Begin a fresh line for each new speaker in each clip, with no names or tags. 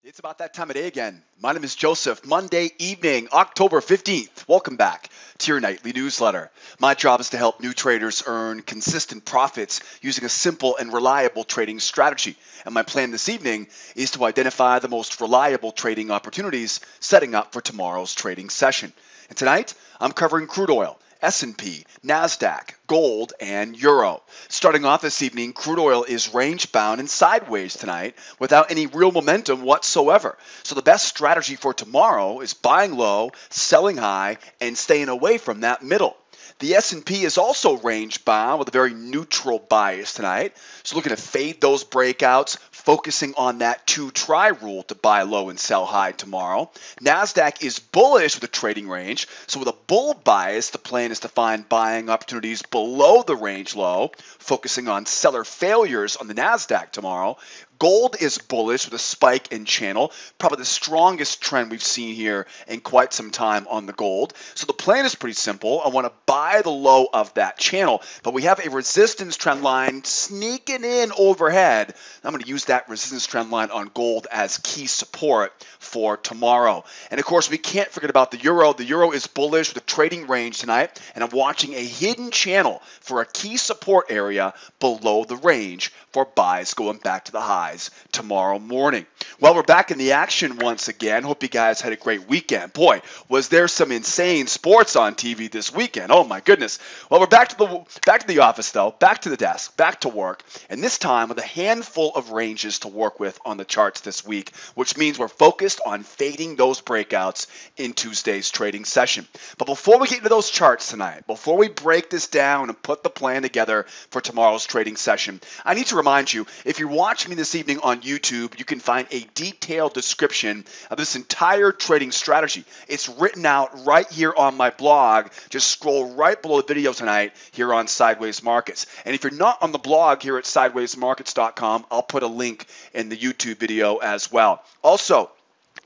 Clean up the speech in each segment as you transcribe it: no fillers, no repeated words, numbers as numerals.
It's about that time of day again. My name is Joseph. Monday evening, October 15th. Welcome back to your nightly newsletter. My job is to help new traders earn consistent profits using a simple and reliable trading strategy. And my plan this evening is to identify the most reliable trading opportunities setting up for tomorrow's trading session. And tonight, I'm covering crude oil, S&P, Nasdaq, gold, and euro. Starting off this evening, crude oil is range bound and sideways tonight without any real momentum whatsoever. So the best strategy for tomorrow is buying low, selling high, and staying away from that middle. The S&P is also range bound with a very neutral bias tonight. So looking to fade those breakouts, focusing on that two-try rule to buy low and sell high tomorrow. Nasdaq is bullish with a trading range. So with a bull bias, the plan is to find buying opportunities below the range low, focusing on seller failures on the Nasdaq tomorrow. Gold is bullish with a spike in channel, probably the strongest trend we've seen here in quite some time on the gold. So the plan is pretty simple. I want to buy the low of that channel, but we have a resistance trend line sneaking in overhead. I'm going to use that resistance trend line on gold as key support for tomorrow. And of course, we can't forget about the euro. The euro is bullish with a trading range tonight, and I'm watching a hidden channel for a key support area below the range for buys going back to the highs tomorrow morning. Well, we're back in the action once again. Hope you guys had a great weekend. Boy, was there some insane sports on TV this weekend. Oh my goodness. Well, we're back to the office though, back to the desk, back to work, and this time with a handful of ranges to work with on the charts this week, which means we're focused on fading those breakouts in Tuesday's trading session. But before we get into those charts tonight, before we break this down and put the plan together for tomorrow's trading session, I need to remind you, if you're watching me this evening on YouTube, you can find a detailed description of this entire trading strategy. It's written out right here on my blog. Just scroll right below the video tonight here on Sideways Markets. And if you're not on the blog here at sidewaysmarkets.com, I'll put a link in the YouTube video as well. Also,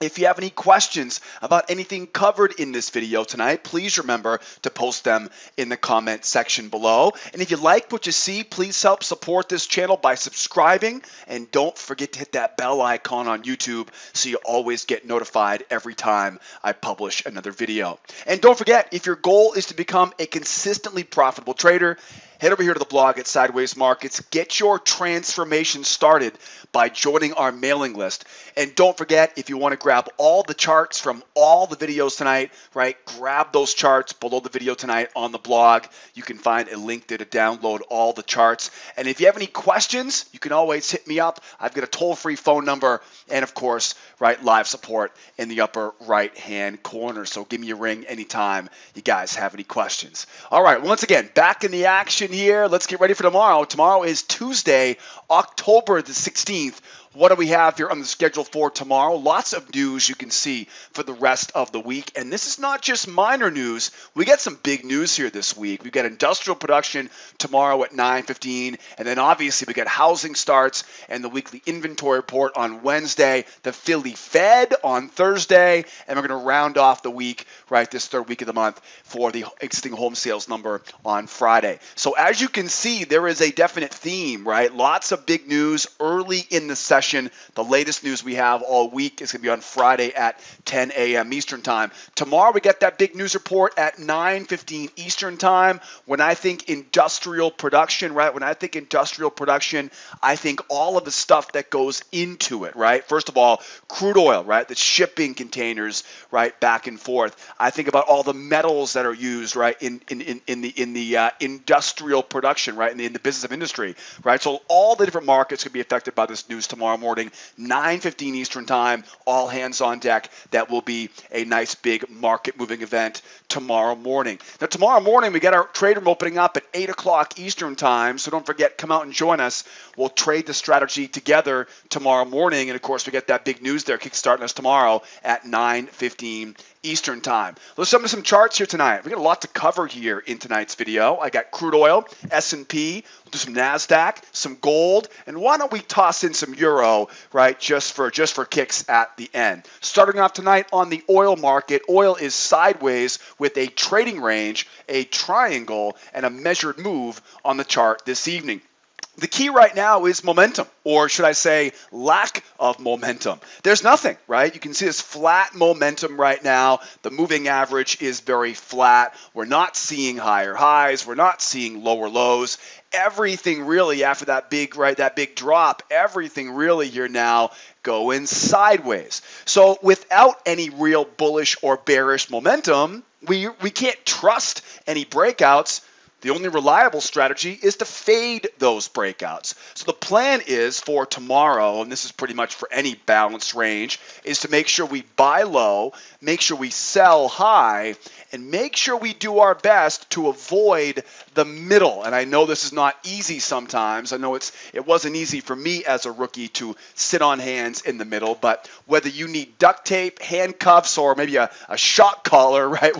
if you have any questions about anything covered in this video tonight, please remember to post them in the comment section below. And if you like what you see, please help support this channel by subscribing. And don't forget to hit that bell icon on YouTube so you always get notified every time I publish another video. And don't forget, if your goal is to become a consistently profitable trader, head over here to the blog at Sideways Markets. Get your transformation started by joining our mailing list. And don't forget, if you want to grab all the charts from all the videos tonight, right, grab those charts below the video tonight on the blog. You can find a link there to download all the charts. And if you have any questions, you can always hit me up. I've got a toll-free phone number and, of course, right, live support in the upper right-hand corner. So give me a ring anytime you guys have any questions. All right, once again, back in the action here. Let's get ready for tomorrow. Tomorrow is Tuesday, October the 16th. What do we have here on the schedule for tomorrow? Lots of news you can see for the rest of the week. And this is not just minor news. We got some big news here this week. We've got industrial production tomorrow at 9:15. And then obviously we got housing starts and the weekly inventory report on Wednesday, the Philly Fed on Thursday. And we're going to round off the week, right, this third week of the month for the existing home sales number on Friday. So as you can see, there is a definite theme, right? Lots of big news early in the session. The latest news we have all week is going to be on Friday at 10 a.m. Eastern Time. Tomorrow we get that big news report at 9:15 Eastern Time. When I think industrial production, right, when I think industrial production, I think all of the stuff that goes into it, right? First of all, crude oil, right, the shipping containers, right, back and forth. I think about all the metals that are used, right, in the industrial production, right, in the business of industry, right? So all the different markets could be affected by this news tomorrow morning, 9:15 Eastern Time, all hands on deck. That will be a nice big market moving event tomorrow morning. Now tomorrow morning we got our trade room opening up at 8 o'clock Eastern Time, so don't forget, come out and join us. We'll trade the strategy together tomorrow morning, and of course we get that big news there kickstarting us tomorrow at 9:15 Eastern Time. Let's jump into some charts here tonight. We got a lot to cover here in tonight's video. I got crude oil, S&P, we'll do some Nasdaq, some gold, and why don't we toss in some euro, right, just for kicks at the end. Starting off tonight on the oil market, oil is sideways with a trading range, a triangle, and a measured move on the chart this evening. The key right now is momentum, or should I say lack of momentum. There's nothing, right? You can see this flat momentum right now. The moving average is very flat. We're not seeing higher highs. We're not seeing lower lows. Everything really after that big drop, everything really here now going sideways. So without any real bullish or bearish momentum, we can't trust any breakouts. The only reliable strategy is to fade those breakouts. So the plan is for tomorrow, and this is pretty much for any balanced range, is to make sure we buy low, make sure we sell high, and make sure we do our best to avoid the middle. And I know this is not easy sometimes. I know it wasn't easy for me as a rookie to sit on hands in the middle, but whether you need duct tape, handcuffs, or maybe a shock collar, right,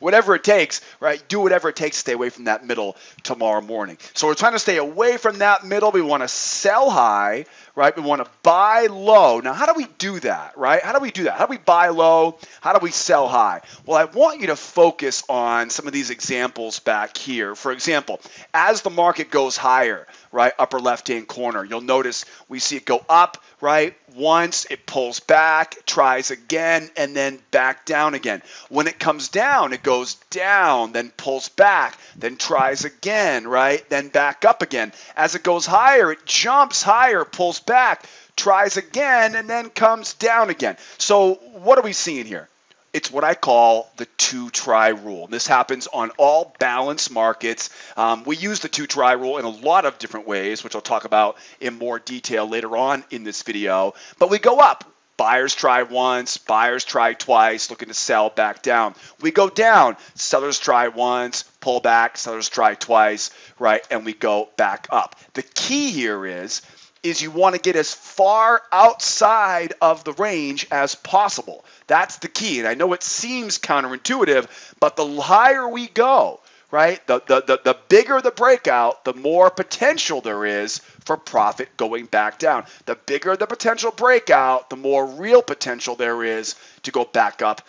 whatever it takes, right, do whatever it takes to stay away from that middle tomorrow morning. So we're trying to stay away from that middle. We want to sell high, right? We want to buy low. Now, how do we do that, right? How do we do that? How do we buy low? How do we sell high? Well, I want you to focus on some of these examples back here. For example, as the market goes higher, right, upper left-hand corner, you'll notice we see it go up, right? Once it pulls back, tries again, and then back down again. When it comes down, it goes down, then pulls back, then tries again, right? Then back up again. As it goes higher, it jumps higher, pulls back, tries again, and then comes down again. So what are we seeing here? It's what I call the two-try rule. This happens on all balanced markets. We use the two-try rule in a lot of different ways, which I'll talk about in more detail later on in this video. But we go up. Buyers try once, buyers try twice, looking to sell back down. We go down. Sellers try once, pull back, sellers try twice, right? And we go back up. The key here is you want to get as far outside of the range as possible. That's the key. And I know it seems counterintuitive, but the higher we go, right, the bigger the breakout, the more potential there is for profit going back down. The bigger the potential breakout, the more real potential there is to go back up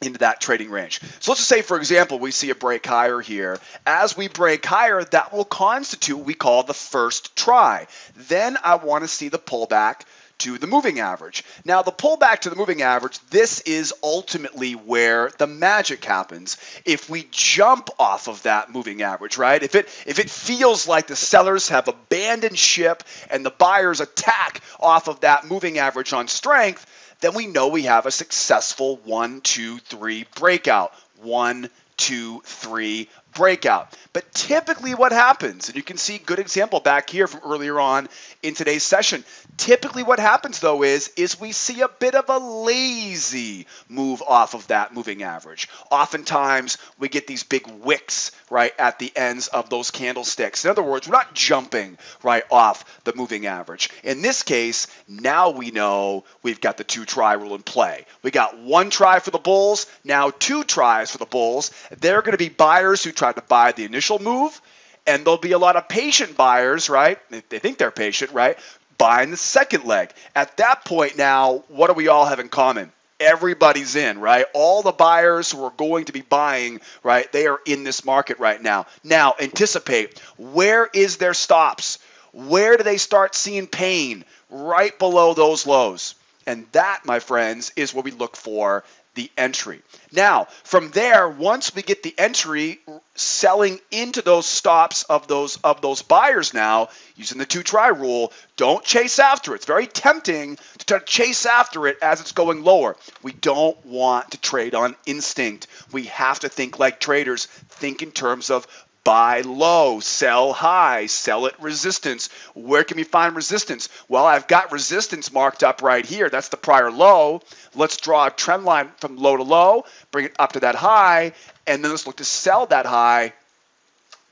into that trading range. So let's just say, for example, we see a break higher here. As we break higher, that will constitute what we call the first try. Then I want to see the pullback to the moving average. Now, the pullback to the moving average, this is ultimately where the magic happens. If we jump off of that moving average, right? If it feels like the sellers have abandoned ship and the buyers attack off of that moving average on strength, then we know we have a successful 1, 2, 3 breakout. 1, 2, 3 breakout. But typically what happens, and you can see a good example back here from earlier on in today's session, typically what happens though is we see a bit of a lazy move off of that moving average. Oftentimes we get these big wicks right at the ends of those candlesticks. In other words, we're not jumping right off the moving average. In this case, now we know we've got the two-try rule in play. We got one try for the bulls, now two tries for the bulls. There are going to be buyers who try to buy the initial move, and there'll be a lot of patient buyers, right? They think they're patient, right? Buying the second leg. At that point now, what do we all have in common? Everybody's in, right? All the buyers who are going to be buying, right, they are in this market right now. Now, anticipate, where is their stops? Where do they start seeing pain? Right below those lows. And that, my friends, is what we look for, the entry. Now, from there, once we get the entry, selling into those stops of those buyers now, using the two-try rule, don't chase after it. It's very tempting to try to chase after it as it's going lower. We don't want to trade on instinct. We have to think like traders, think in terms of buy low, sell high, sell at resistance. Where can we find resistance? Well, I've got resistance marked up right here. That's the prior low. Let's draw a trend line from low to low, bring it up to that high, and then let's look to sell that high.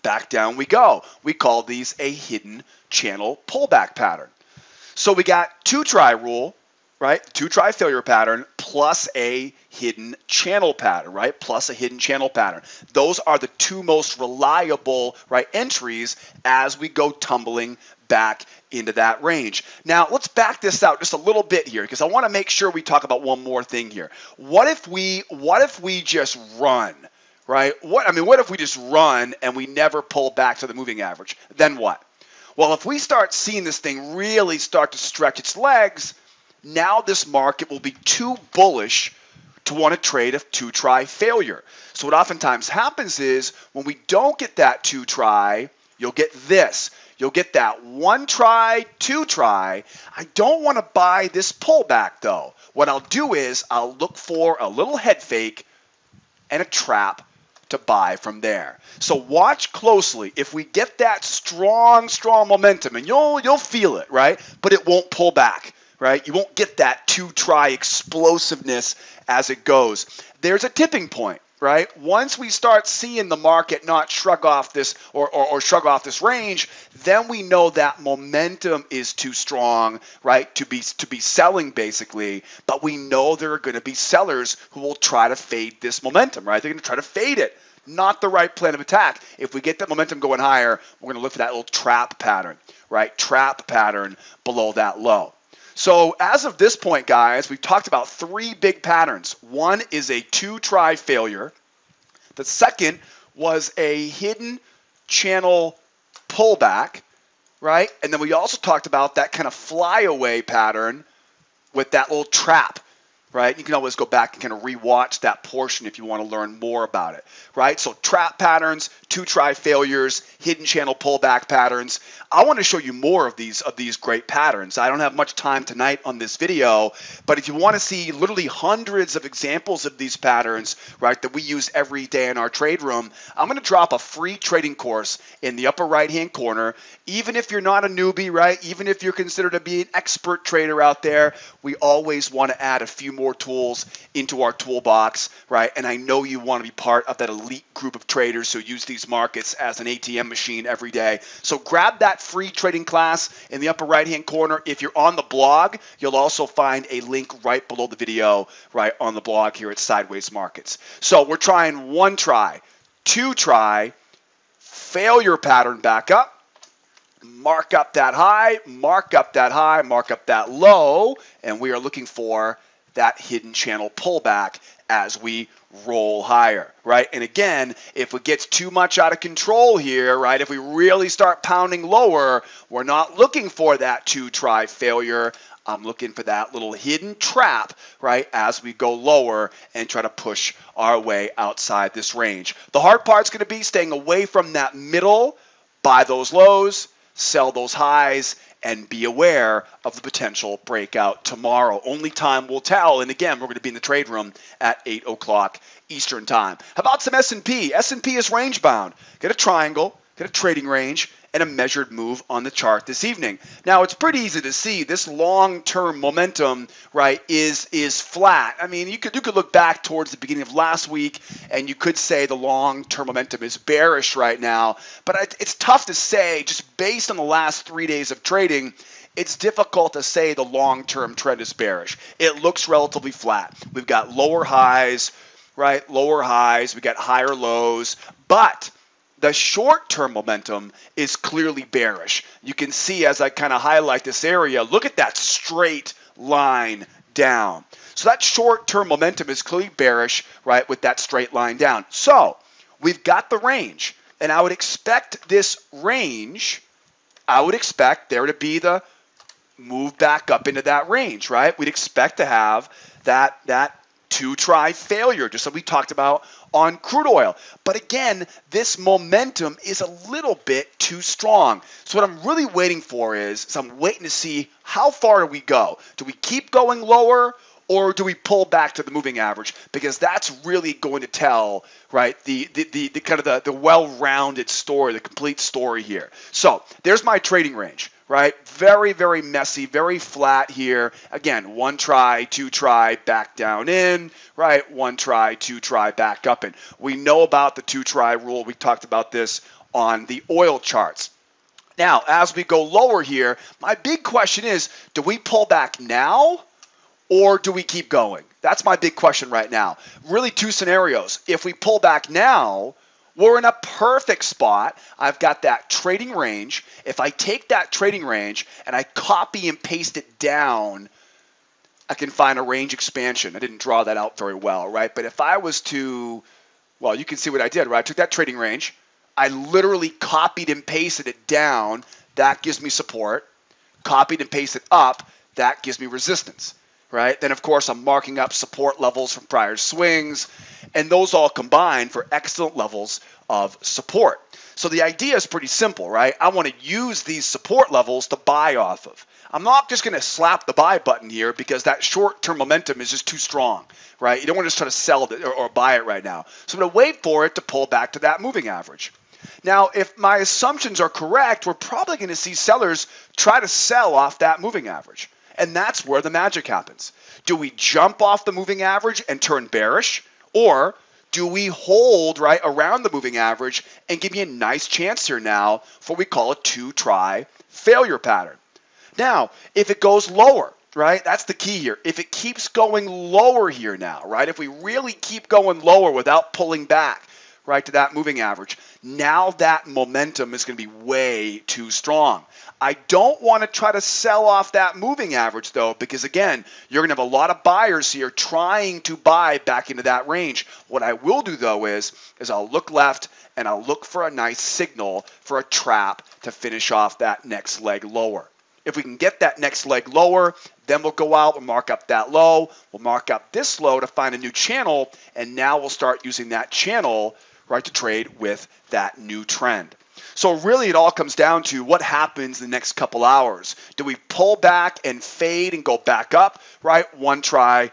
Back down we go. We call these a hidden channel pullback pattern. So we got two-try rule, right? Two-try failure pattern plus a hidden channel pattern, right? Plus a hidden channel pattern. Those are the two most reliable, right, entries as we go tumbling back into that range. Now, let's back this out just a little bit here because I want to make sure we talk about one more thing here. What if we just run, right? What if we just run and we never pull back to the moving average? Then what? Well, if we start seeing this thing really start to stretch its legs, now this market will be too bullish to want to trade a two-try failure. So what oftentimes happens is when we don't get that two-try, you'll get this. You'll get that one try, two try. I don't want to buy this pullback though. What I'll do is I'll look for a little head fake and a trap to buy from there. So watch closely. If we get that strong momentum, and you'll feel it, right? But it won't pull back, right? You won't get that two-try explosiveness as it goes. There's a tipping point, right? Once we start seeing the market not shrug off this or shrug off this range, then we know that momentum is too strong, right? To be selling basically, but we know there are going to be sellers who will try to fade this momentum, right? They're going to try to fade it. Not the right plan of attack. If we get that momentum going higher, we're going to look for that little trap pattern, right? Trap pattern below that low. So as of this point, guys, we've talked about three big patterns. One is a two-try failure. The second was a hidden channel pullback, right? And then we also talked about that kind of flyaway pattern with that little trap, right? You can always go back and kind of rewatch that portion if you want to learn more about it, right? So trap patterns, two-try failures, hidden channel pullback patterns. I want to show you more of these great patterns. I don't have much time tonight on this video, but if you want to see literally hundreds of examples of these patterns, right, that we use every day in our trade room, I'm going to drop a free trading course in the upper right-hand corner. Even if you're not a newbie, right, even if you're considered to be an expert trader out there, we always want to add a few more tools into our toolbox, right? And I know you want to be part of that elite group of traders who use these markets as an ATM machine every day. So grab that free trading class in the upper right-hand corner. If you're on the blog, you'll also find a link right below the video, right on the blog here at Sideways Markets. So we're trying one try, two try, failure pattern back up, mark up that high, mark up that high, mark up that low, and we are looking for that hidden channel pullback as we roll higher, right? And again, if it gets too much out of control here, right, if we really start pounding lower, we're not looking for that two-try failure. I'm looking for that little hidden trap, right, as we go lower and try to push our way outside this range. The hard part's going to be staying away from that middle, buy those lows, sell those highs, and be aware of the potential breakout tomorrow. Only time will tell. And again, we're going to be in the trade room at 8 o'clock Eastern time. How about some S&P? S&P is range bound. Get a triangle, get a trading range, and a measured move on the chart this evening. Now, it's pretty easy to see this long-term momentum, right, is flat. I mean, you could look back towards the beginning of last week, and you could say the long-term momentum is bearish right now. But it's tough to say, just based on the last 3 days of trading, it's difficult to say the long-term trend is bearish. It looks relatively flat. We've got lower highs, right, lower highs. We got higher lows, but the short-term momentum is clearly bearish. You can see as I kind of highlight this area, look at that straight line down. So that short-term momentum is clearly bearish, right, with that straight line down. So we've got the range, and I would expect this range, I would expect there to be the move back up into that range, right? We'd expect to have that two-try failure, just like we talked about on crude oil. But again, this momentum is a little bit too strong. So what I'm really waiting for is I'm waiting to see how far do we go. Do we keep going lower, or do we pull back to the moving average? Because that's really going to tell, right, the kind of the well-rounded story, the complete story here. So there's my trading range, right? Very, very messy, very flat here. Again, one try, two try, back down in, right? One try, two try, back up in. We know about the two-try rule. We talked about this on the oil charts. Now, as we go lower here, my big question is, do we pull back now, or do we keep going? That's my big question right now. Really two scenarios. If we pull back now, we're in a perfect spot. I've got that trading range. If I take that trading range and I copy and paste it down, I can find a range expansion. I didn't draw that out very well, right? But if I was to, well, you can see what I did, right? I took that trading range. I literally copied and pasted it down. that gives me support. Copied and pasted up, that gives me resistance, right? Then, of course, I'm marking up support levels from prior swings, and those all combine for excellent levels of support. So the idea is pretty simple, right? I want to use these support levels to buy off of. I'm not just going to slap the buy button here because that short-term momentum is just too strong, right? You don't want to just try to sell it or buy it right now. So I'm going to wait for it to pull back to that moving average. Now, if my assumptions are correct, we're probably going to see sellers try to sell off that moving average. And that's where the magic happens. Do we jump off the moving average and turn bearish? Or do we hold right around the moving average and give you a nice chance here now for what we call a two-try failure pattern? Now, if it goes lower, right, that's the key here. If it keeps going lower here now, right, if we really keep going lower without pulling back, right, to that moving average, now that momentum is going to be way too strong. I don't want to try to sell off that moving average, though, because, again, you're going to have a lot of buyers here trying to buy back into that range. What I will do, though, is I'll look left and I'll look for a nice signal for a trap to finish off that next leg lower. If we can get that next leg lower, then we'll go out, we'll mark up that low, we'll mark up this low to find a new channel, and now we'll start using that channel, right, to trade with that new trend. So really it all comes down to what happens in the next couple hours. Do we pull back and fade and go back up, right? One try,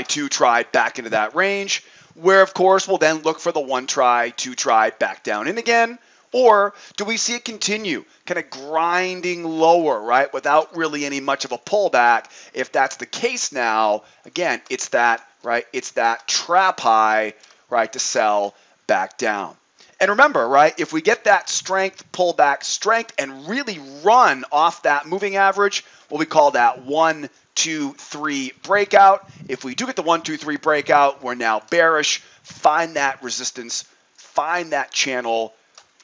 two try back into that range, where of course we'll then look for the one try, two try back down in again. Or do we see it continue, kind of grinding lower, right, without really any much of a pullback? If that's the case now, again, it's that, right, it's that trap high, right, to sell back down. And remember, right, if we get that strength, pullback strength, and really run off that moving average, what we call that 1, 2, 3 breakout. If we do get the 1, 2, 3 breakout, we're now bearish. Find that resistance, find that channel,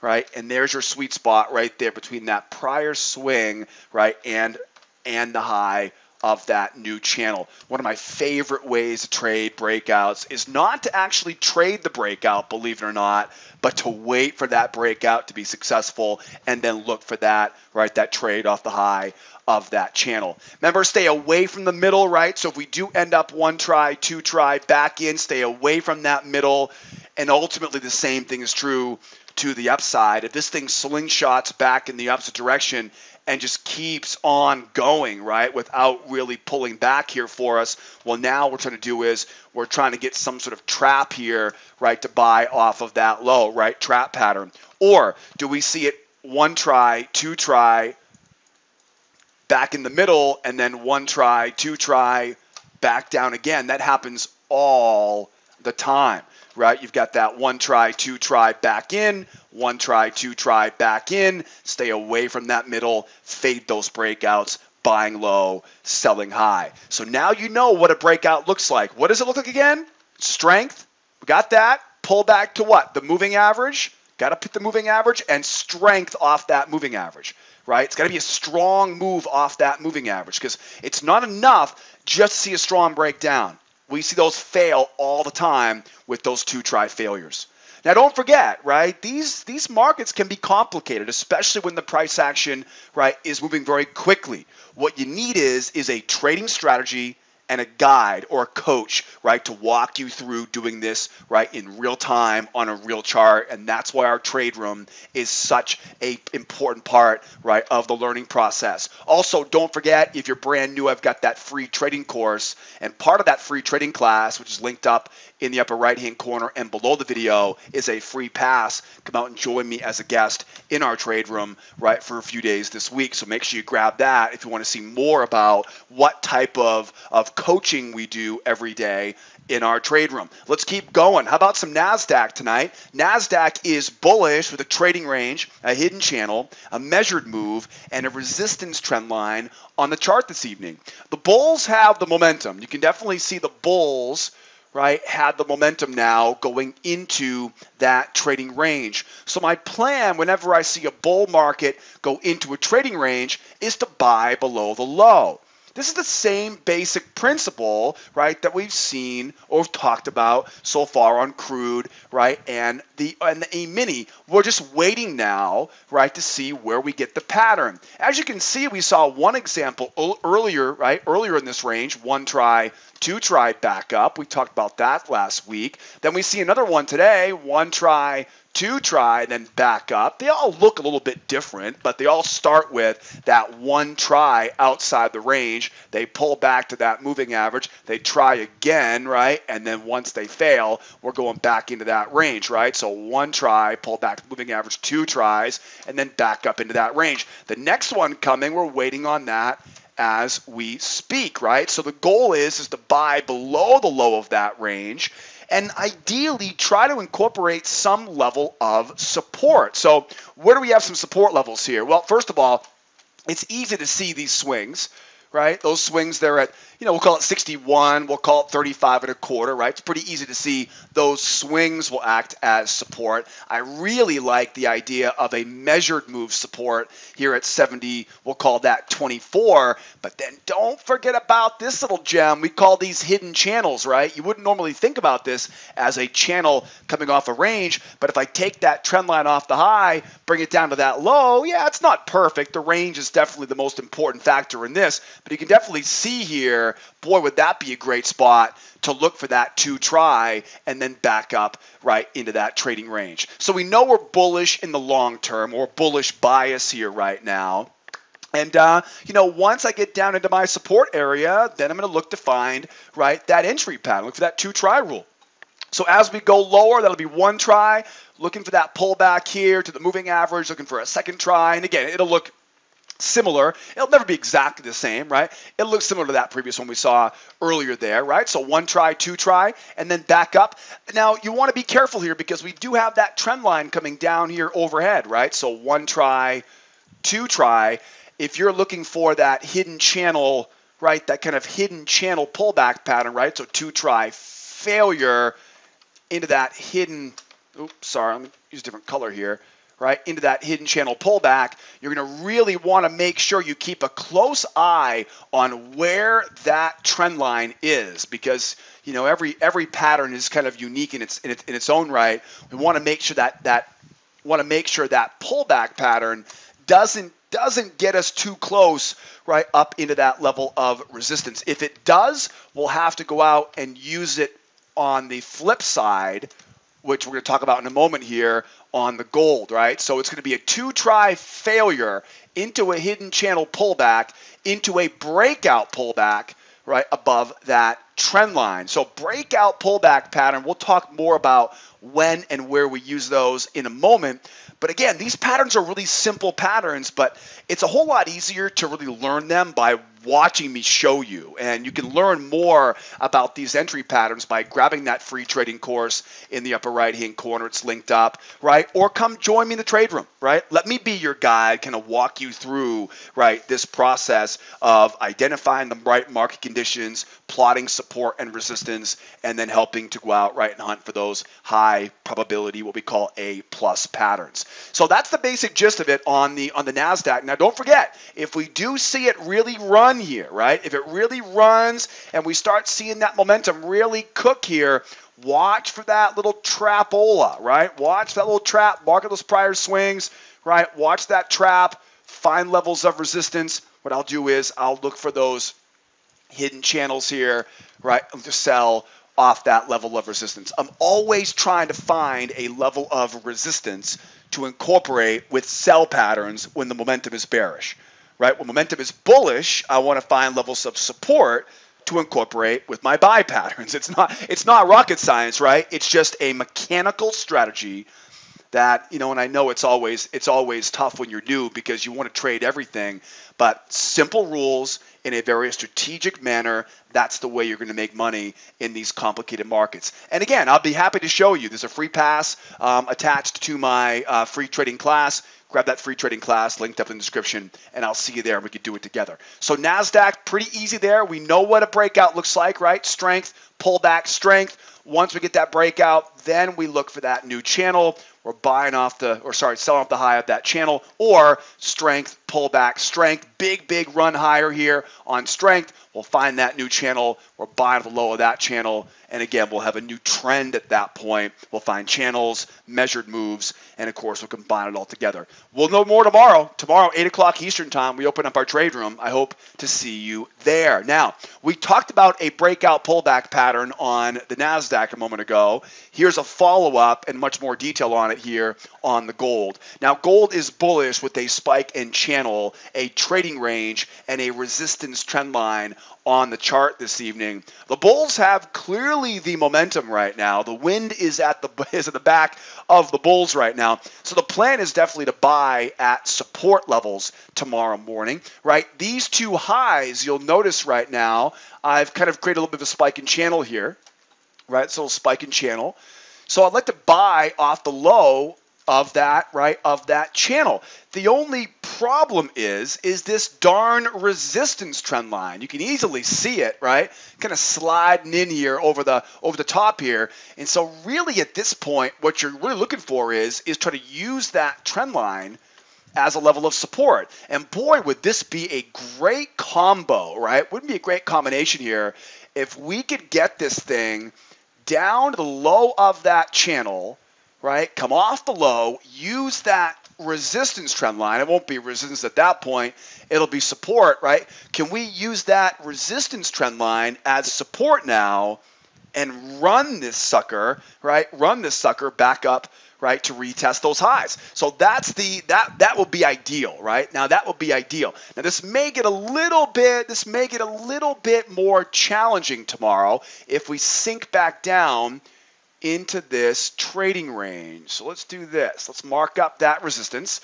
right? And there's your sweet spot right there between that prior swing, right, and the high of that new channel. One of my favorite ways to trade breakouts is not to actually trade the breakout, believe it or not, but to wait for that breakout to be successful and then look for that, right, that trade off the high of that channel. Remember, stay away from the middle, right? So if we do end up one try, two try, back in, stay away from that middle. And ultimately the same thing is true to the upside. If this thing slingshots back in the opposite direction and just keeps on going, right, without really pulling back here for us, well, now what we're trying to do is we're trying to get some sort of trap here, right, to buy off of that low, right, trap pattern. Or do we see it one try, two try, back in the middle, and then one try, two try, back down again? That happens all the time, right? You've got that one try, two try, back in, one try, two try, back in. Stay away from that middle, fade those breakouts, buying low, selling high. So now you know what a breakout looks like. What does it look like again? Strength, we got that. Pull back to what? The moving average. Got to pick the moving average, and strength off that moving average, right? It's got to be a strong move off that moving average, because it's not enough just to see a strong breakdown. We see those fail all the time with those two-try failures. Now, don't forget, right, these markets can be complicated, especially when the price action, right, is moving very quickly. What you need is a trading strategy and a guide or a coach, right, to walk you through doing this, right, in real time on a real chart. And that's why our trade room is such a important part, right, of the learning process. Also, don't forget, if you're brand new, I've got that free trading course, and part of that free trading class, which is linked up in the upper right-hand corner and below the video, is a free pass. Come out and join me as a guest in our trade room, right, for a few days this week. So make sure you grab that if you want to see more about what type of coaching we do every day in our trade room. Let's keep going. How about some Nasdaq tonight? Nasdaq is bullish with a trading range, a hidden channel, a measured move, and a resistance trend line on the chart this evening. The bulls have the momentum. You can definitely see the bulls, right, had the momentum now going into that trading range. So my plan whenever I see a bull market go into a trading range is to buy below the low. This is the same basic principle, right, that we've seen or talked about so far on crude, right, and the Emini. We're just waiting now, right, to see where we get the pattern. As you can see, we saw one example earlier, right, earlier in this range, one try, two try back up. We talked about that last week. Then we see another one today, one try, two try, then back up. They all look a little bit different, but they all start with that one try outside the range. They pull back to that moving average. They try again, right? And then once they fail, we're going back into that range, right? So one try, pull back to the moving average, two tries, and then back up into that range. The next one coming, we're waiting on that as we speak, right? So the goal is to buy below the low of that range and ideally try to incorporate some level of support. So where do we have some support levels here? Well, first of all, it's easy to see these swings, right? Those swings, they're at, we'll call it 61, we'll call it 35 and a quarter, right? It's pretty easy to see those swings will act as support. I really like the idea of a measured move support here at 70, we'll call that 24, but then don't forget about this little gem. We call these hidden channels, right? You wouldn't normally think about this as a channel coming off a range, but if I take that trend line off the high, bring it down to that low, yeah, it's not perfect. The range is definitely the most important factor in this, but you can definitely see here, boy, would that be a great spot to look for that two try and then back up right into that trading range. So we know we're bullish in the long term, or bullish bias here right now. And, once I get down into my support area, then I'm going to look to find, right, that entry pattern, look for that two try rule. So as we go lower, that'll be one try, looking for that pullback here to the moving average, looking for a second try. And again, it'll look similar. It'll never be exactly the same, right? It'll look similar to that previous one we saw earlier there, right? So one try, two try, and then back up. Now, you want to be careful here because we do have that trend line coming down here overhead, right? So one try, two try. If you're looking for that hidden channel, right, that kind of hidden channel pullback pattern, right? So two try, failure into that hidden, let me use a different color here, right, into that hidden channel pullback, you're going to really want to make sure you keep a close eye on where that trend line is, because every pattern is kind of unique in its own right. We want to make sure that pullback pattern doesn't get us too close, right, up into that level of resistance. If it does, we'll have to go out and use it on the flip side, which we're going to talk about in a moment here, on the gold, right? So it's going to be a two try failure into a hidden channel pullback, into a breakout pullback, right, above that trend line. So breakout pullback pattern, we'll talk more about when and where we use those in a moment. But again, these patterns are really simple patterns, but it's a whole lot easier to really learn them by watching me show you. And you can learn more about these entry patterns by grabbing that free trading course in the upper right-hand corner. It's linked up, right? Or come join me in the trade room, right? Let me be your guide, kind of walk you through, right, this process of identifying the right market conditions, plotting support and resistance, and then helping to go out, right, and hunt for those high probability, what we call A+ patterns. So that's the basic gist of it on the Nasdaq. Now, don't forget, if we do see it really run here, right? If it really runs and we start seeing that momentum really cook here, watch for that little trapola, right? Watch that little trap, mark those prior swings, right? Watch that trap, find levels of resistance. What I'll do is I'll look for those hidden channels here, right, to sell off that level of resistance. I'm always trying to find a level of resistance to incorporate with sell patterns when the momentum is bearish, right? When momentum is bullish, I want to find levels of support to incorporate with my buy patterns. It's not rocket science, right? It's just a mechanical strategy that, and I know it's always tough when you're new because you want to trade everything, but simple rules in a very strategic manner, that's the way you're going to make money in these complicated markets. And again, I'll be happy to show you. There's a free pass attached to my free trading class. Grab that free trading class, linked up in the description, and I'll see you there and we can do it together. So Nasdaq, pretty easy there. We know what a breakout looks like, right? Strength, pullback strength. Once we get that breakout, then we look for that new channel. We're selling off the high of that channel, or strength, pullback, strength, big run higher here on strength. We'll find that new channel. We're buying the low of that channel. And again, we'll have a new trend at that point. We'll find channels, measured moves, and of course, we'll combine it all together. We'll know more tomorrow. Tomorrow, 8 o'clock Eastern time, we open up our trade room. I hope to see you there. Now, we talked about a breakout pullback pattern on the Nasdaq a moment ago. Here's a follow-up and much more detail on it here on the gold. Now, gold is bullish with a spike and channel, a trading range, and a resistance trend line on the chart this evening. The bulls have clearly the momentum right now. The wind is at the back of the bulls right now. So the plan is definitely to buy at support levels tomorrow morning, right? These two highs, you'll notice right now, I've kind of created a little bit of a spike in channel here, right? So a spike in channel. So I'd like to buy off the low of that, right, of that channel. The only problem is this darn resistance trend line. You can easily see it, right, kind of sliding in here over the top here. And so really at this point, what you're really looking for is try to use that trend line as a level of support. And boy, would this be a great combo, right? Wouldn't be a great combination here if we could get this thing down to the low of that channel, right? Come off the low, use that resistance trend line. It won't be resistance at that point. It'll be support, right? Can we use that resistance trend line as support now and run this sucker, right? Run this sucker back up, right, to retest those highs. So that's that will be ideal, right? Now that will be ideal. Now this may get a little bit more challenging tomorrow if we sink back down into this trading range. So let's do this. Let's mark up that resistance.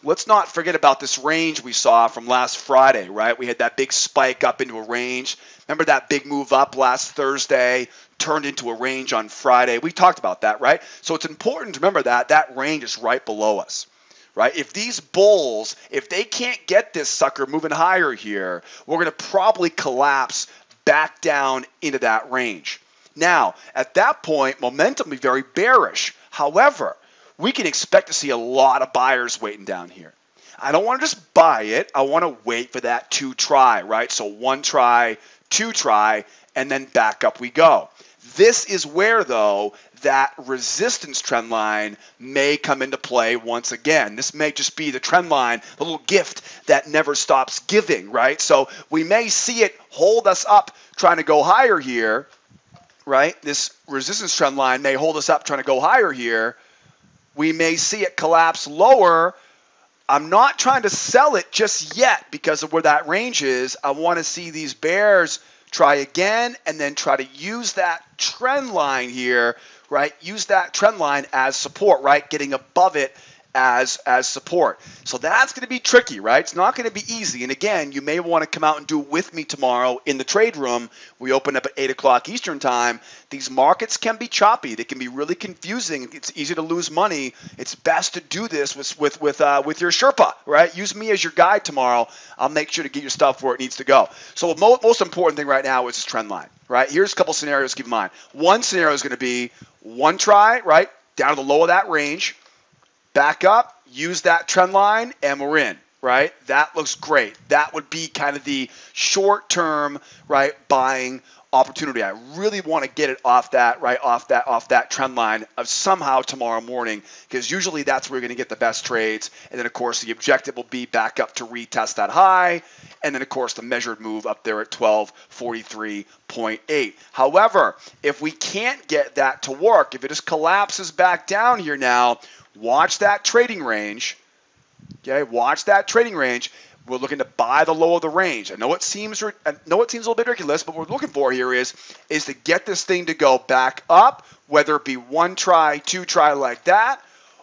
Let's not forget about this range we saw from last Friday, right? We had that big spike up into a range. Remember that big move up last Thursday, turned into a range on Friday. We talked about that, right? So it's important to remember that range is right below us, right? If these bulls, if they can't get this sucker moving higher here, we're going to probably collapse back down into that range. Now, at that point, momentum will be very bearish. However, we can expect to see a lot of buyers waiting down here. I don't want to just buy it. I want to wait for that two try, right? So one try, two try, and then back up we go. This is where, though, that resistance trend line may come into play once again. This may just be the trend line, the little gift that never stops giving, right? So we may see it hold us up trying to go higher here, right? This resistance trend line may hold us up trying to go higher here. We may see it collapse lower. I'm not trying to sell it just yet because of where that range is. I want to see these bears try again and then try to use that trend line here, right? Use that trend line as support, right? Getting above it as support. So that's going to be tricky, right? It's not going to be easy. And again, you may want to come out and do it with me tomorrow in the trade room. We open up at 8 o'clock Eastern time. These markets can be choppy. They can be really confusing. It's easy to lose money. It's best to do this with your Sherpa, right? Use me as your guide tomorrow. I'll make sure to get your stuff where it needs to go. So the most important thing right now is this trend line, right? Here's a couple scenarios to keep in mind. One scenario is going to be one try, right? Down to the low of that range. Back up, use that trend line, and we're in, right? That looks great. That would be kind of the short-term, right, buying opportunity. I really want to get it off that, right, off that trend line of somehow tomorrow morning, because usually that's where you're going to get the best trades. And then, of course, the objective will be back up to retest that high. And then, of course, the measured move up there at 1243.8. However, if we can't get that to work, if it just collapses back down here now, watch that trading range. Okay, watch that trading range. We're looking to buy the low of the range. I know it seems a little bit ridiculous, but what we're looking for here is to get this thing to go back up, whether it be one try, two try like that,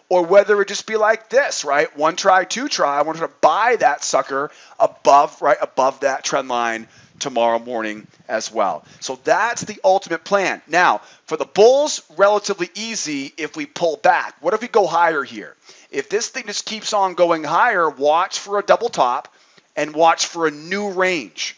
or whether it just be like this, right? One try, two try. I want to buy that sucker above that trend line tomorrow morning as well. So that's the ultimate plan. Now, for the bulls, relatively easy if we pull back. What if we go higher here? If this thing just keeps on going higher, watch for a double top and watch for a new range.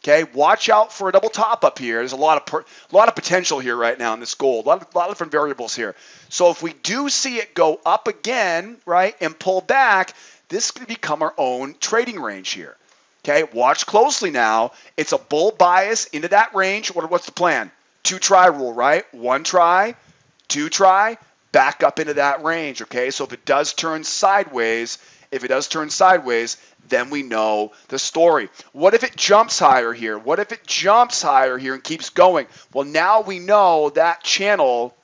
Okay, watch out for a double top up here. There's a lot of potential here right now in this gold. A lot of different variables here. So if we do see it go up again, right, and pull back, this could become our own trading range here. Okay, watch closely now. It's a bull bias into that range. What's the plan? 2-try rule, right? 1 try, 2 try, back up into that range. Okay, so if it does turn sideways, then we know the story. What if it jumps higher here? What if it jumps higher here and keeps going? Well, now we know that channel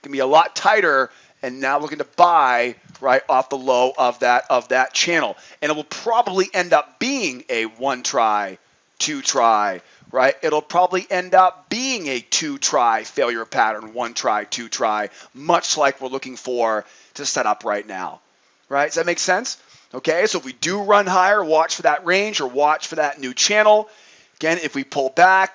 can be a lot tighter, and now looking to buy right off the low of that channel. And it will probably end up being a 1 try, 2 try, right? It'll probably end up being a 2 try failure pattern, 1 try, 2 try, much like we're looking for to set up right now. Right? Does that make sense? Okay, so if we do run higher, watch for that range or watch for that new channel. Again, if we pull back,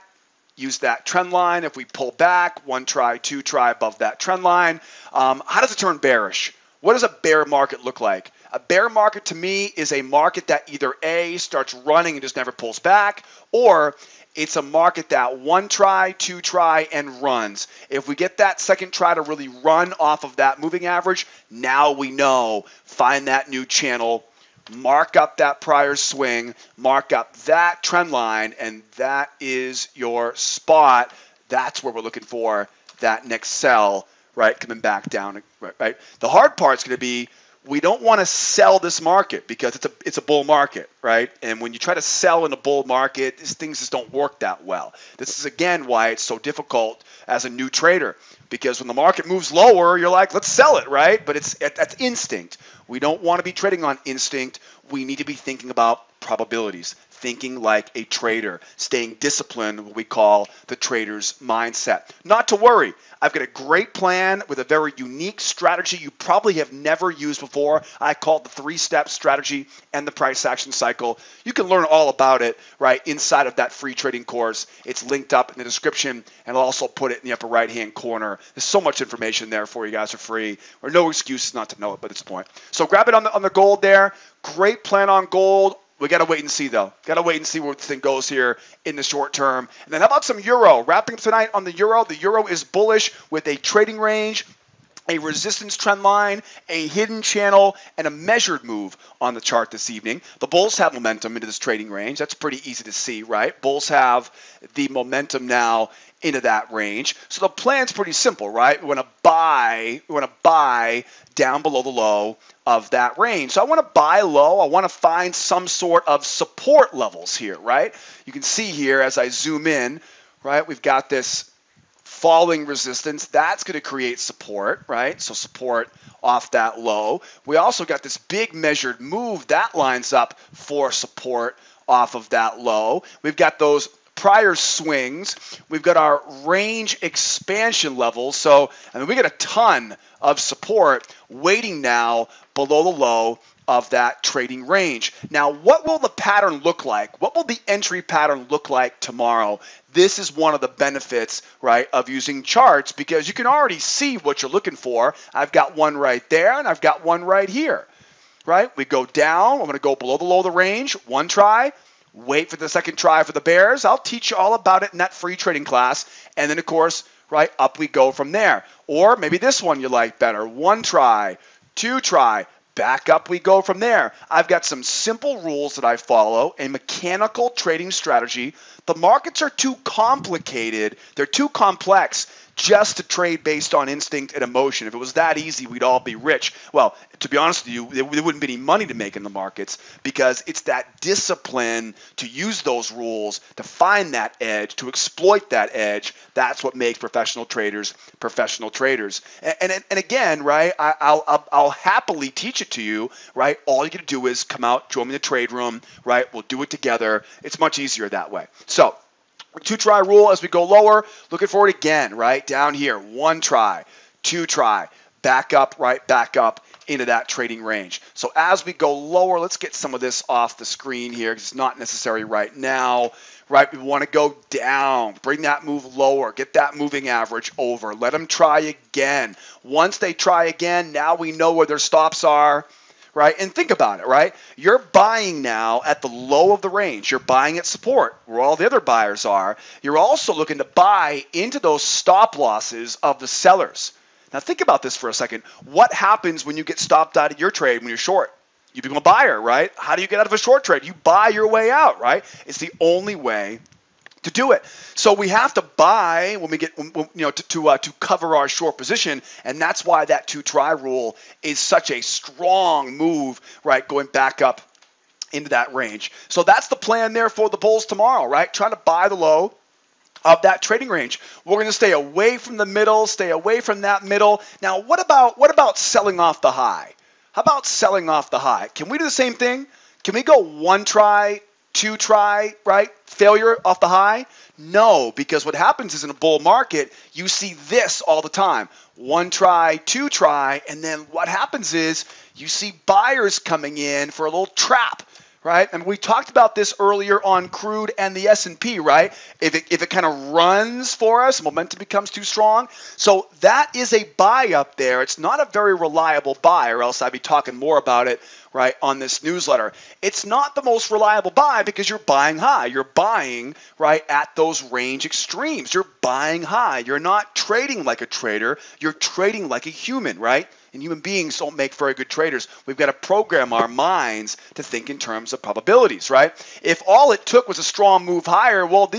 use that trend line. If we pull back, 1 try, 2 try above that trend line. How does it turn bearish? What does a bear market look like? A bear market to me is a market that either A, starts running and just never pulls back, or it's a market that 1 try, 2 try, and runs. If we get that second try to really run off of that moving average, now we know, find that new channel, mark up that prior swing, mark up that trend line, and that is your spot. That's where we're looking for that next sell, right, coming back down, right? The hard part's going to be we don't want to sell this market because it's a bull market, right? And when you try to sell in a bull market, things just don't work that well. This is, again, why it's so difficult as a new trader, because when the market moves lower, you're like, let's sell it, right? But that's instinct. We don't want to be trading on instinct. We need to be thinking about probabilities, thinking like a trader, staying disciplined, what we call the trader's mindset. Not to worry. I've got a great plan with a very unique strategy you probably have never used before. I call it the 3-step strategy and the price action cycle. You can learn all about it right inside of that free trading course. It's linked up in the description, and I'll also put it in the upper right-hand corner. There's so much information there for you guys for free. Or no excuses not to know it by this point. So grab it on the gold there. Great plan on gold. We got to wait and see, though. Got to wait and see where this thing goes here in the short term. And then how about some euro? Wrapping up tonight on the euro. The euro is bullish with a trading range, a resistance trend line, a hidden channel, and a measured move on the chart this evening. The bulls have momentum into this trading range. That's pretty easy to see, right? Bulls have the momentum now into that range. So the plan's pretty simple, right? We want to buy down below the low of that range. So I want to buy low. I want to find some sort of support levels here, right? You can see here as I zoom in, right? We've got this falling resistance. That's going to create support, right? So support off that low. We also got this big measured move that lines up for support off of that low. We've got those prior swings. We've got our range expansion levels. So, I mean, we got a ton of support waiting now below the low of that trading range. Now, what will the pattern look like? What will the entry pattern look like tomorrow? This is one of the benefits, right, of using charts, because you can already see what you're looking for. I've got one right there, and I've got one right here, right? We go down. I'm going to go below the low of the range, 1 try. Wait for the second try for the bears. I'll teach you all about it in that free trading class. And then, of course, right, up we go from there. Or maybe this one you like better. 1 try, 2 try, back up we go from there. I've got some simple rules that I follow, a mechanical trading strategy. The markets are too complicated. They're too complex just to trade based on instinct and emotion. If it was that easy, we'd all be rich. Well, to be honest with you, there wouldn't be any money to make in the markets, because it's that discipline to use those rules, to find that edge, to exploit that edge. That's what makes professional traders professional traders. And again, right, I'll happily teach it to you, right? All you got to do is come out, join me in the trade room, right? We'll do it together. It's much easier that way. So 2 try rule as we go lower. Looking for it again, right? Down here, 1 try, 2 try, back up, right? Back up into that trading range. So as we go lower, let's get some of this off the screen here, because it's not necessary right now, right? We want to go down, bring that move lower, get that moving average over, let them try again. Once they try again, now we know where their stops are, right? And think about it, right? You're buying now at the low of the range. You're buying at support where all the other buyers are. You're also looking to buy into those stop losses of the sellers. Now think about this for a second. What happens when you get stopped out of your trade when you're short? You become a buyer, right? How do you get out of a short trade? You buy your way out, right? It's the only way to do it. So we have to buy when we get, to cover our short position, and that's why that 2-try rule is such a strong move, right? Going back up into that range. So that's the plan there for the bulls tomorrow, right? Trying to buy the low of that trading range. We're going to stay away from the middle, stay away from that middle. Now, what about selling off the high? How about selling off the high? Can we do the same thing? Can we go 1 try, 2 try, right? Failure off the high? No, because what happens is in a bull market, you see this all the time. 1 try, 2 try, and then what happens is you see buyers coming in for a little trap, right? And we talked about this earlier on crude and the S&P, right? If it kind of runs for us, momentum becomes too strong. So that is a buy up there. It's not a very reliable buy, or else I'd be talking more about it, right, on this newsletter. It's not the most reliable buy because you're buying high. You're buying, right, at those range extremes. You're buying high. You're not trading like a trader. You're trading like a human, right? And human beings don't make very good traders. We've got to program our minds to think in terms of probabilities, right? If all it took was a strong move higher, well,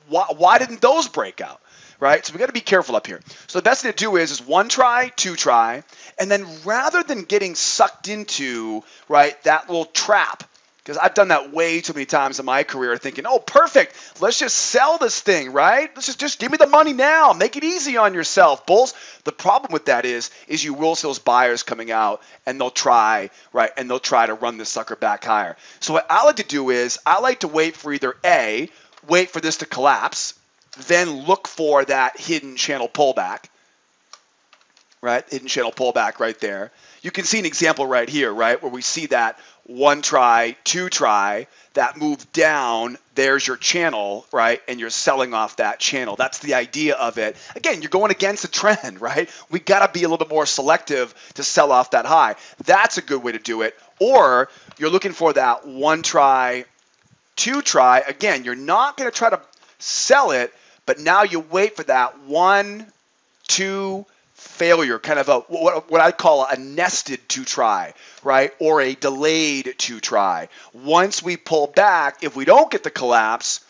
why didn't those break out, right? So we got to be careful up here. So the best thing to do is 1 try, 2 try, and then rather than getting sucked into, right, that little trap, because I've done that way too many times in my career thinking, oh, perfect, let's just sell this thing, right? Let's just give me the money now. Make it easy on yourself, bulls. The problem with that is you will see those buyers coming out and they'll try, right, and they'll try to run this sucker back higher. So what I like to do is I like to wait for either A, wait for this to collapse, then look for that hidden channel pullback, right? Hidden channel pullback right there. You can see an example right here, right, where we see that 1 try, 2 try, that move down, there's your channel, right, and you're selling off that channel. That's the idea of it. Again, you're going against the trend, right? We got to be a little bit more selective to sell off that high. That's a good way to do it. Or you're looking for that 1 try, 2 try. Again, you're not going to try to sell it, but now you wait for that 1, 2 failure, kind of what I call a nested 2 try, right, or a delayed 2 try. Once we pull back, if we don't get the collapse,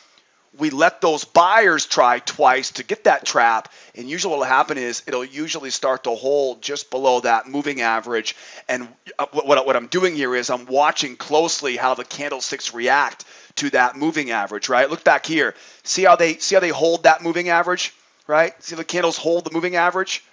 we let those buyers try twice to get that trap, and usually what will happen is it'll usually start to hold just below that moving average. And what I'm doing here is I'm watching closely how the candlesticks react to that moving average, right? Look back here. See how they hold that moving average, right? See the candles hold the moving average?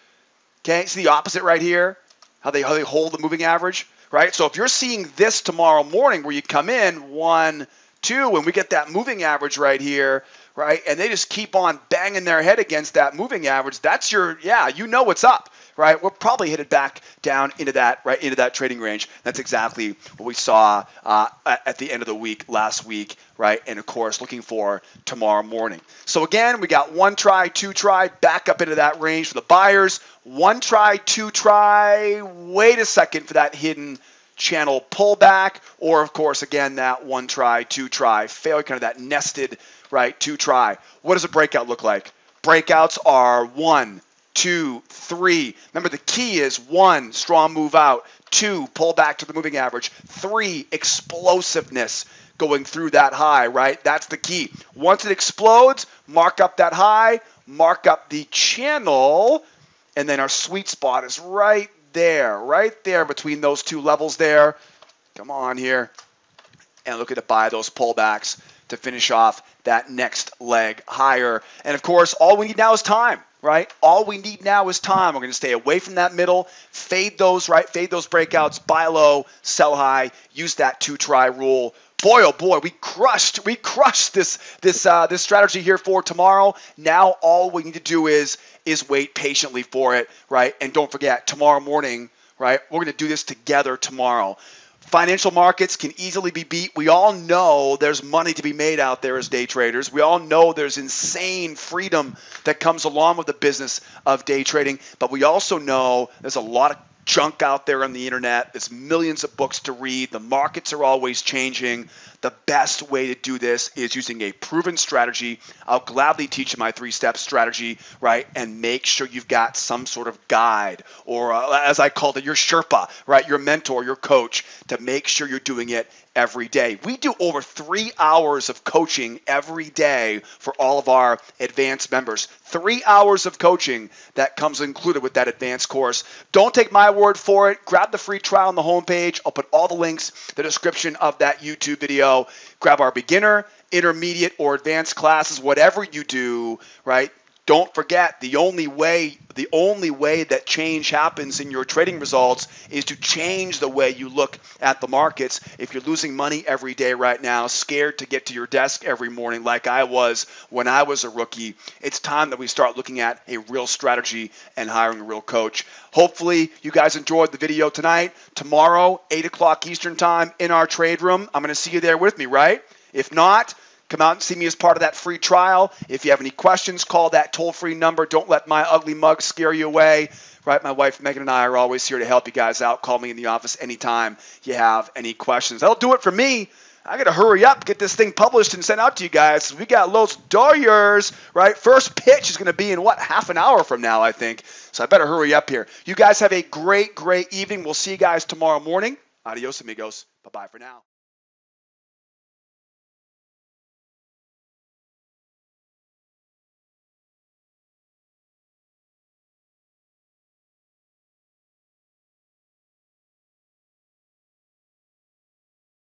Okay, see the opposite right here, how they hold the moving average, right? So if you're seeing this tomorrow morning where you come in 1, 2, and we get that moving average right here, right, and they just keep on banging their head against that moving average, that's your, you know what's up, right? We're probably headed back down into that, right, into that trading range. That's exactly what we saw at the end of the week last week, right? And of course, looking for tomorrow morning. So again, we got 1 try, 2 try, back up into that range for the buyers. 1 try, 2 try, wait a second for that hidden channel pullback, or of course, again, that 1 try, 2 try failure, kind of that nested, right, 2 try. What does a breakout look like? Breakouts are 1, 2, 3. Remember, the key is 1, strong move out. 2, pull back to the moving average. 3, explosiveness going through that high, right? That's the key. Once it explodes, mark up that high, mark up the channel, and then our sweet spot is right there between those 2 levels there. Come on here. And looking to buy those pullbacks to finish off that next leg higher. And of course, all we need now is time, right? All we need now is time. We're going to stay away from that middle, fade those, right? Fade those breakouts, buy low, sell high, use that 2 try rule. Boy, oh boy, we crushed this strategy here for tomorrow. Now all we need to do is wait patiently for it, right? And don't forget, tomorrow morning, right? We're going to do this together tomorrow. Financial markets can easily be beat. We all know there's money to be made out there as day traders. We all know there's insane freedom that comes along with the business of day trading. But we also know there's a lot of junk out there on the internet. There's millions of books to read. The markets are always changing. The best way to do this is using a proven strategy. I'll gladly teach you my 3-step strategy, right? And make sure you've got some sort of guide, or as I called it, your Sherpa, right? Your mentor, your coach, to make sure you're doing it every day. We do over 3 hours of coaching every day for all of our advanced members. 3 hours of coaching that comes included with that advanced course. Don't take my word for it. Grab the free trial on the homepage. I'll put all the links in the description of that YouTube video. Grab our beginner, intermediate, or advanced classes, whatever you do, right? Don't forget, the only way that change happens in your trading results is to change the way you look at the markets. If you're losing money every day right now, scared to get to your desk every morning like I was when I was a rookie, it's time that we start looking at a real strategy and hiring a real coach. Hopefully, you guys enjoyed the video tonight. Tomorrow, 8 o'clock Eastern time in our trade room. I'm going to see you there with me, right? If not, come out and see me as part of that free trial. If you have any questions, call that toll-free number. Don't let my ugly mug scare you away. Right? My wife, Megan, and I are always here to help you guys out. Call me in the office anytime you have any questions. That'll do it for me. I got to hurry up, get this thing published and sent out to you guys. We got Los Dodgers, right? First pitch is going to be in, half an hour from now, I think. So I better hurry up here. You guys have a great, great evening. We'll see you guys tomorrow morning. Adios, amigos. Bye-bye for now.